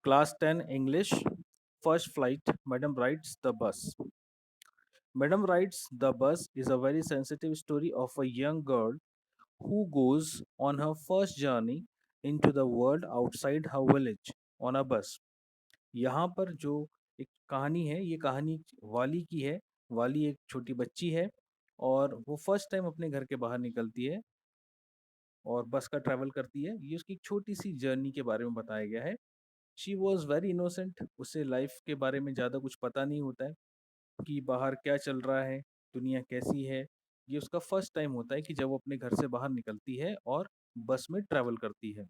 Class 10 English, first flight, Madam writes the bus. Madam writes the bus is a very sensitive story of a young girl who goes on her first journey into the world outside her village on a bus. यहाँ पर जो एक कहानी है ये कहानी वाली की है। वाली एक छोटी बच्ची है और वो फर्स्ट टाइम अपने घर के बाहर निकलती है और बस का ट्रैवल करती है। ये उसकी एक छोटी सी जर्नी के बारे में बताया गया है। शी वॉज वेरी इनोसेंट, उसे लाइफ के बारे में ज़्यादा कुछ पता नहीं होता है कि बाहर क्या चल रहा है, दुनिया कैसी है। ये उसका फर्स्ट टाइम होता है कि जब वो अपने घर से बाहर निकलती है और बस में ट्रैवल करती है।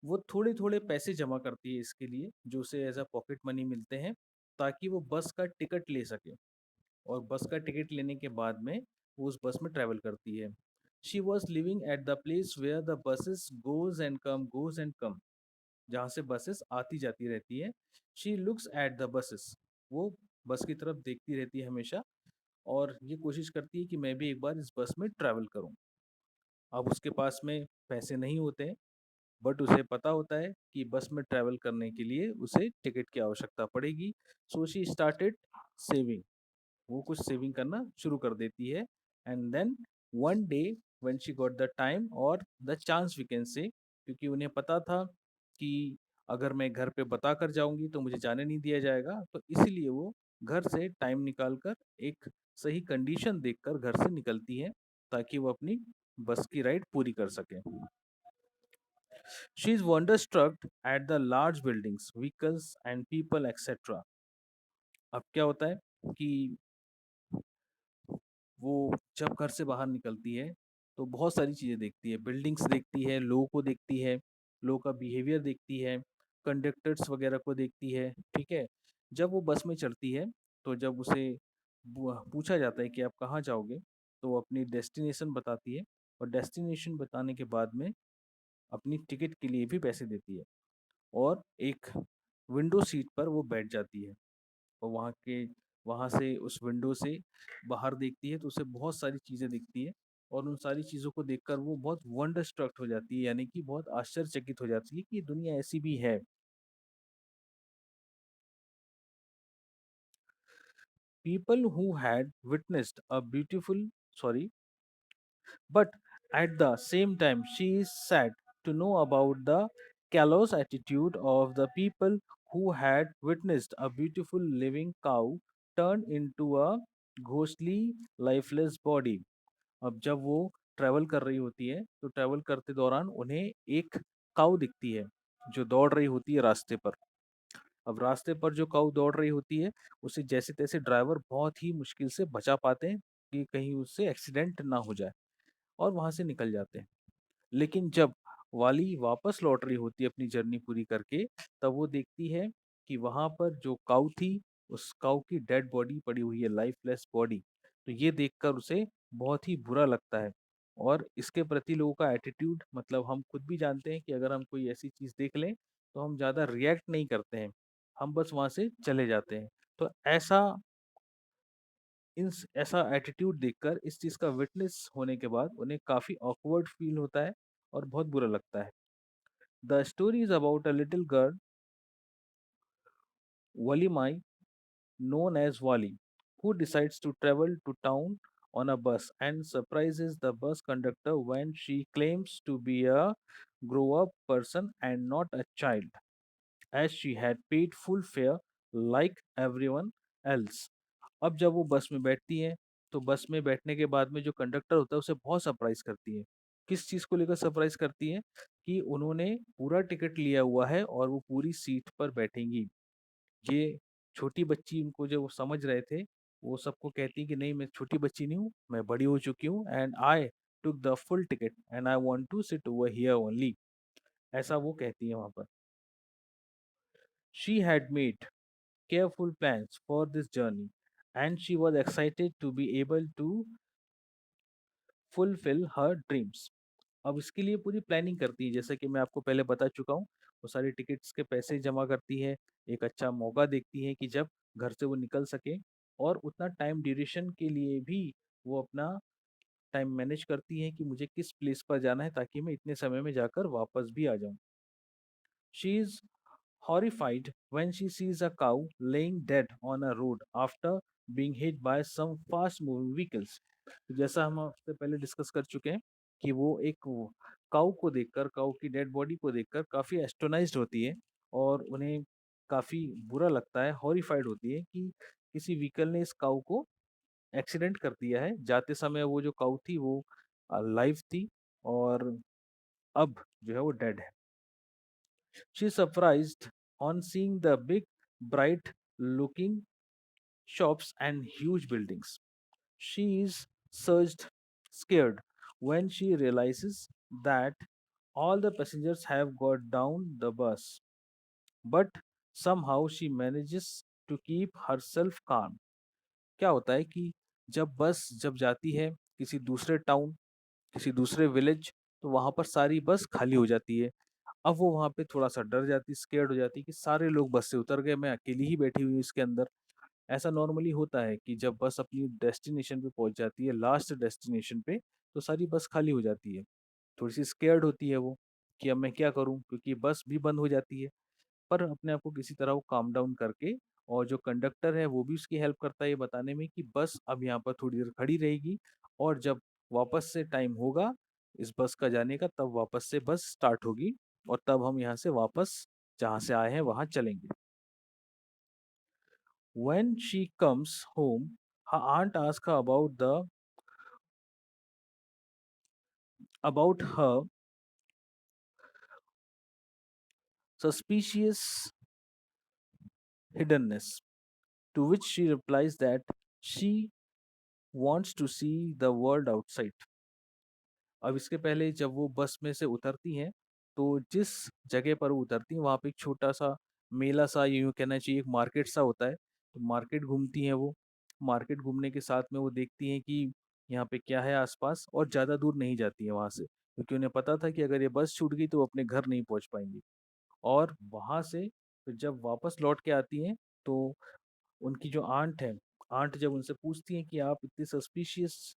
वो थोड़े-थोड़े पैसे जमा करती है इसके लिए, जो उसे एज़ अ पॉकेट मनी मिलते हैं, ताकि वो बस का टिकट ले सके और बस का टिकट लेने के बाद में वो उस बस में ट्रैवल करती है। She was living at the place where the buses goes and come, जहाँ से बसेस आती-जाती रहती हैं। She looks at the buses, वो बस की तरफ देखती रहती है हमेशा और ये कोशिश करती है कि मैं भी एक बार इस बस में ट्रैवल करूँ। अब उसके पास में पैसे नहीं होते हैं, बट उसे पता होता है कि बस में ट्रैवल करने के लिए उसे टिकट की आवश्यकता पड़ेगी। सो शी स्टार्टेड सेविंग, वो कुछ सेविंग करना शुरू कर देती है। And then one day when she got the time और the chance we can say, क्योंकि उन्हें पता था कि अगर मैं घर पे बता कर जाऊंगी तो मुझे जाने नहीं दिया जाएगा, तो इसीलिए वो घर से टाइम निकाल कर एक सही कंडीशन देखकर घर से निकलती है ताकि वो अपनी बस की राइड पूरी कर सके। She is wonderstruck at the large buildings, vehicles and people etc. अब क्या होता है कि वो जब घर से बाहर निकलती है तो बहुत सारी चीज़ें देखती है, बिल्डिंग्स देखती है, लोगों को देखती है, लोगों का बिहेवियर देखती है, कंडक्टर्स वगैरह को देखती है, ठीक है। जब वो बस में चढ़ती है तो जब उसे पूछा जाता है कि आप कहाँ जाओगे, तो वो अपनी डेस्टिनेशन बताती है और डेस्टिनेशन बताने के बाद में अपनी टिकट के लिए भी पैसे देती है और एक विंडो सीट पर वो बैठ जाती है और वहाँ से उस विंडो से बाहर देखती है तो उसे बहुत सारी चीज़ें दिखती है और उन सारी चीज़ों को देखकर वो बहुत वंडर स्ट्रक हो जाती है, यानी कि बहुत आश्चर्यचकित हो जाती है कि दुनिया ऐसी भी है। People who had witnessed a beautiful sorry But at the same time, she is sad to know about the callous attitude of the people who had witnessed a beautiful living cow turned into a ghostly, lifeless body. अब जब वो travel कर रही होती है तो travel करते दौरान उन्हें एक काऊ दिखती है जो दौड़ रही होती है रास्ते पर। अब रास्ते पर जो काऊ दौड़ रही होती है उसे जैसे तैसे ड्राइवर बहुत ही मुश्किल से बचा पाते हैं कि कहीं उससे एक्सीडेंट ना हो जाए और वहां से निकल जाते हैं। लेकिन जब वाली वापस लौट रही होती है अपनी जर्नी पूरी करके, तब वो देखती है कि वहां पर जो काऊ थी, उस काऊ की डेड बॉडी पड़ी हुई है, लाइफलेस बॉडी। तो ये देखकर उसे बहुत ही बुरा लगता है और इसके प्रति लोगों का एटीट्यूड, मतलब हम खुद भी जानते हैं कि अगर हम कोई ऐसी चीज देख लें तो हम ज्यादा रिएक्ट नहीं करते हैं, हम बस वहां से चले जाते हैं। तो ऐसा एटीट्यूड देखकर, इस चीज का विटनेस होने के बाद उन्हें काफी ऑकवर्ड फील होता है और बहुत बुरा लगता है। The story is about a little girl Walimai, known as Wali, who decides to travel to town on a bus and surprises the bus conductor when she claims to be a grow up person and not a child, as she had paid full fare like everyone else. अब जब वो बस में बैठती है तो बस में बैठने के बाद में जो कंडक्टर होता है उसे बहुत सरप्राइज करती है। किस चीज़ को लेकर सरप्राइज करती है कि उन्होंने पूरा टिकट लिया हुआ है और वो पूरी सीट पर बैठेंगी। ये छोटी बच्ची, उनको जब वो समझ रहे थे, वो सबको कहती है कि नहीं, मैं छोटी बच्ची नहीं हूँ, मैं बड़ी हो चुकी हूँ and I took the full ticket and I want to sit over here only, ऐसा वो कहती है वहां पर। She had made careful plans for this journey and she was excited to be able to fulfill her dreams. अब इसके लिए पूरी प्लानिंग करती है, जैसा कि मैं आपको पहले बता चुका हूँ। वो सारी टिकट्स के पैसे जमा करती है, एक अच्छा मौका देखती है कि जब घर से वो निकल सके और उतना टाइम ड्यूरेशन के लिए भी वो अपना टाइम मैनेज करती है कि मुझे किस प्लेस पर जाना है ताकि मैं इतने समय में जाकर वापस भी आ जाऊँ। horrified when she sees a cow laying dead on a road after being hit by some fast moving vehicles. तो जैसा हम हफ्ते पहले डिस्कस कर चुके हैं कि वो एक काऊ को देखकर, काऊ की डेड बॉडी को देखकर काफ़ी एस्टोनाइज्ड होती है और उन्हें काफ़ी बुरा लगता है, हॉरिफाइड होती है कि किसी व्हीकल ने इस काऊ को एक्सीडेंट कर दिया है। जाते समय वो जो काऊ थी वो लाइव थी और अब जो है वो डेड है। She is surprised on seeing the big, bright looking shops and huge buildings. She is surged, scared, when she realizes that all the passengers have got down the bus. But somehow she manages to keep herself calm. क्या होता है कि जब जाती है किसी दूसरे town, किसी दूसरे विलेज, तो वहाँ पर सारी बस खाली हो जाती है। अब वो वहाँ पे थोड़ा-सा डर जाती, स्केर्ड हो जाती कि सारे लोग बस से उतर गए, मैं अकेली ही बैठी हुई हूँ इसके अंदर। ऐसा नॉर्मली होता है कि जब बस अपनी डेस्टिनेशन पे पहुँच जाती है, लास्ट डेस्टिनेशन पे, तो सारी बस खाली हो जाती है। थोड़ी-सी स्केर्ड होती है वो कि अब मैं क्या करूँ? क्योंकि बस भी बंद हो जाती है। पर अपने आप को किसी तरह वो काम डाउन करके और जो कंडक्टर है वो भी उसकी हेल्प करता है ये बताने में कि बस अब यहाँ पर थोड़ी देर खड़ी रहेगी और जब वापस से टाइम होगा इस बस का जाने का तब वापस से बस स्टार्ट होगी और तब हम यहाँ से वापस जहाँ से आए हैं वहाँ चलेंगे। When she comes home, her aunt asks her about her suspicious hiddenness, to which she replies that she wants to see the world outside. अब इसके पहले जब वो बस में से उतरती हैं, तो जिस जगह पर वो उतरती हैं, वहाँ पे एक छोटा-सा मेला-सा यूँ कहना चाहिए एक मार्केट-सा होता है। तो मार्केट घूमती हैं वो। मार्केट घूमने के साथ में वो देखती हैं कि यहाँ पे क्या है आस-पास और ज़्यादा दूर नहीं जाती हैं वहाँ से। क्योंकि उन्हें पता था कि अगर ये बस छूट गई तो वो अपने घर नहीं पहुँच पाएँगी। और वहाँ से फिर जब वापस लौट के आती हैं, तो उनकी जो आंट है, आंट जब उनसे पूछती हैं कि आप इतनी सस्पिशियस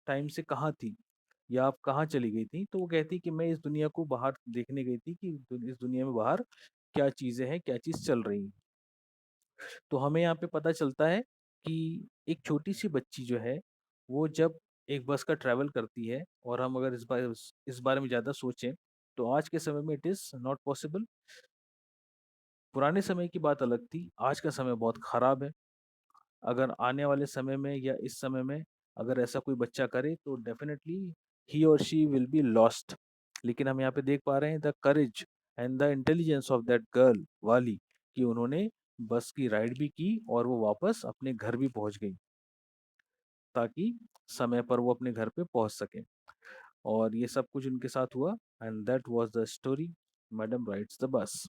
टाइम से कहाँ थी? या आप कहाँ चली गई थी? तो वो कहती कि मैं इस दुनिया को बाहर देखने गई थी कि इस दुनिया में बाहर क्या चीज़ें हैं, क्या चीज़ चल रही है। तो हमें यहाँ पे पता चलता है कि एक छोटी-सी बच्ची जो है, वो जब एक बस का ट्रैवल करती है और हम अगर इस बारे में ज़्यादा सोचें, तो आज के समय में इट इज़ नॉट पॉसिबल। पुराने समय की बात अलग थी, आज का समय बहुत खराब है। अगर आने वाले समय में या इस समय में अगर ऐसा कोई बच्चा करे तो डेफिनेटली ही और शी विल बी लॉस्ट। लेकिन हम यहाँ पे देख पा रहे हैं the courage and the intelligence of that girl वाली कि उन्होंने बस की राइड भी की और वो वापस अपने घर भी पहुंच गई ताकि समय पर वो अपने घर पे पहुंच सके। और ये सब कुछ उनके साथ हुआ and that was the story madam rides the bus.